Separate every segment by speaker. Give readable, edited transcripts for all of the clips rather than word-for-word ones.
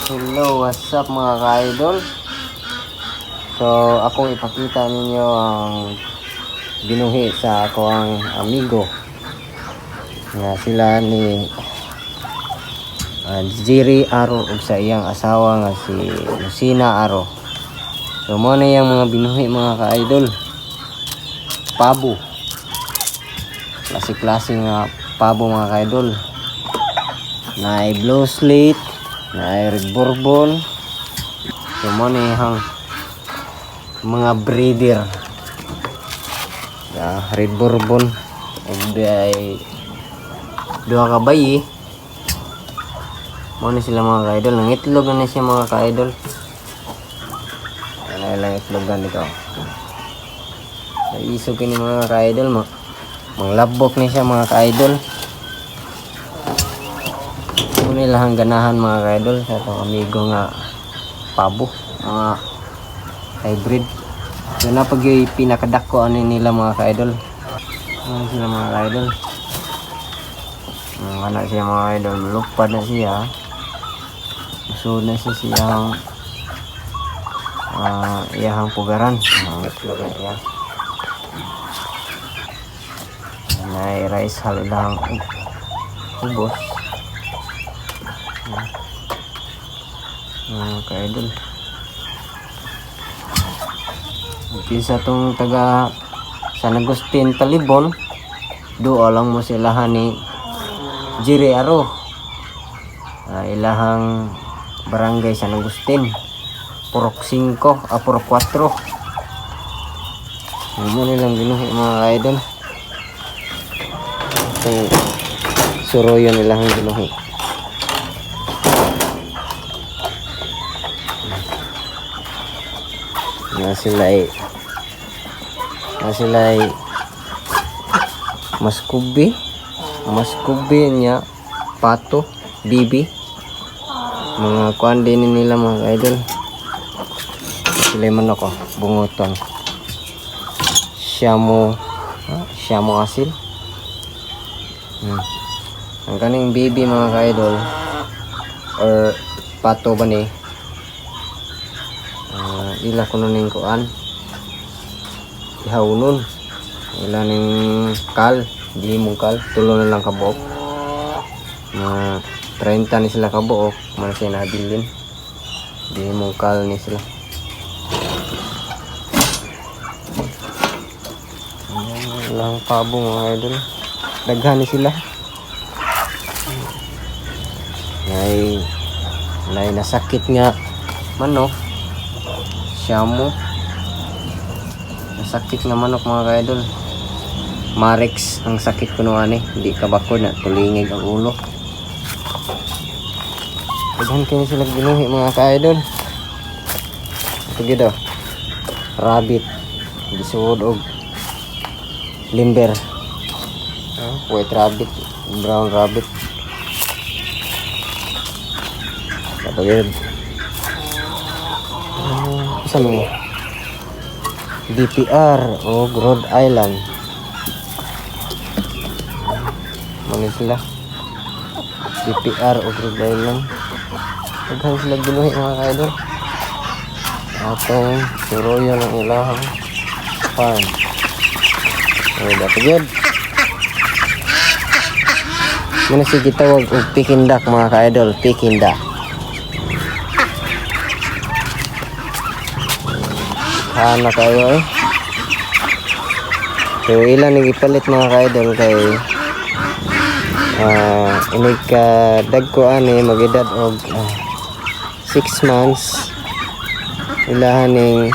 Speaker 1: Hello, what's up mga ka-idol? So, akong ipakita ninyo ang binuhi sa ako ang amigo na sila ni Jerry Aro ug sa iyang asawa nga si Lucina Aro. So, mo na yung mga binuhi mga ka-idol. Pabo. Klase-klase nga pabo mga ka-idol. Na blue slate, na red bourbon. So mo na yung mga breeder. Red bourbon ug ay duha ka bayi. Mo na sila mga ka-idol. Nangitlog na siya mga ka-idol. Ano lang itlogan dito. Isog ni mga ka-idol mo. Manglabok ni siya mga ka-idol. Nilang ganahan mga ka-idol sa itong amigo nga pabo, mga hybrid. So na pag yung pinakadako ano nila mga ka-idol. Ano sila mga ka-idol? Anak siya mga ka-idol, lupad na siya. So na siya siyang iyahang pugaran. Itlog na siya. Na-rice halilang ubos. Ka-idol. Isa tong taga San Agustin Talibon. Doon lang mo silahan ni Jerry Aro. Ilahang barangay San Agustin. Purok 5, Purok 4. Ano nilang binuhi mga ka-idol. Itong suroyo nilang binuhi. na sila ay maskubi niya pato bibi mga kuan din nila mga idol. Sila manok bunguton siyamo asil. Ang kaning bibi mga idol or pato ba ni ila ko ning kuan ihawnon ila ning kal di mong kal tulo na lang kabuok na 30 ni sila kabuok man siya nabilin di mong kal ni sila. Lang pabo mga idol daghan ni sila ay nasakit nga manok siyamo nasakit nga manok mga ka-idol. Marex ang sakit ko noon hindi kabakod na tulingig ang ulo. Daghan kayo sila ginuhi mga ka-idol. Ito gito rabbit gisuod og limber, white rabbit, brown rabbit. Kapag isa mo DPR o Rhode Island mali sila DPR o Rhode Island. Daghan sila ginuhi mga ka-idol. Atong suroyo ng ilahang farm. Dapat yun muna sige tawag og pikindak mga ka-idol. Pikindak na kayo so ilan nang ipalit mga ka-idol kay inig ka dagko ani magedad og 6 months ilahan ning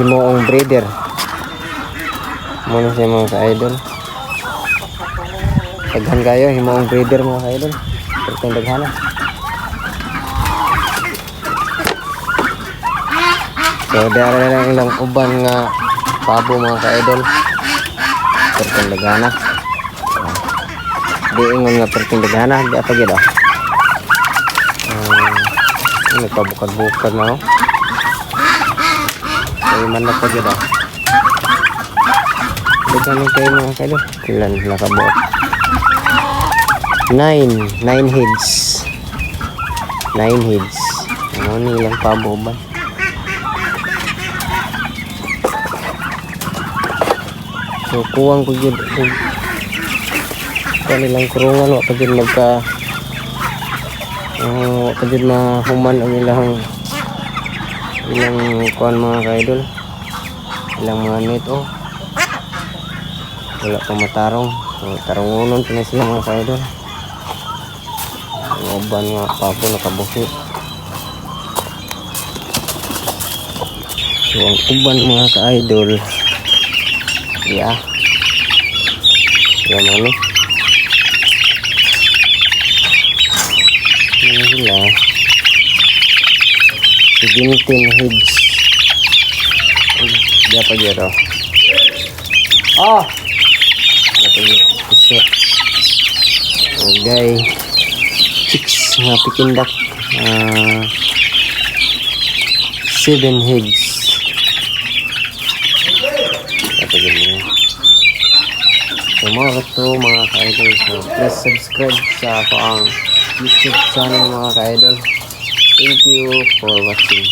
Speaker 1: himuong breeder muna siya mga ka-idol. Daghan kayo himuong breeder mga ka-idol pertong daghana. So dara na lang ilang uban nga pabo mga ka-idol pertong daghana. Di ingon nga pertong daghana di apa gid nagpabukad-bukad na ay manok pa gid daghan kayo mga ka-idol ilan nakabuot Nine heads. 9 heads. Ano nilang pabo ba? So kuwang ko yun kanilang kurungan. Wala pa dyan magka wala pa dyan mahuman ang ilang kuwan mga ka-idol. Ilang mga net wala pa matarong. So tarungunon pa na sila mga ka-idol. Ang uban nga pabo nakabuhi. So ang uban mga ka-idol, yan ano sila 17 heads. Diyan pa dyan puso. Okay, chicks nga pikindak 7 heads. So mga ka-idol, so please subscribe sa ako ang YouTube channel mga ka-idol. Thank you for watching.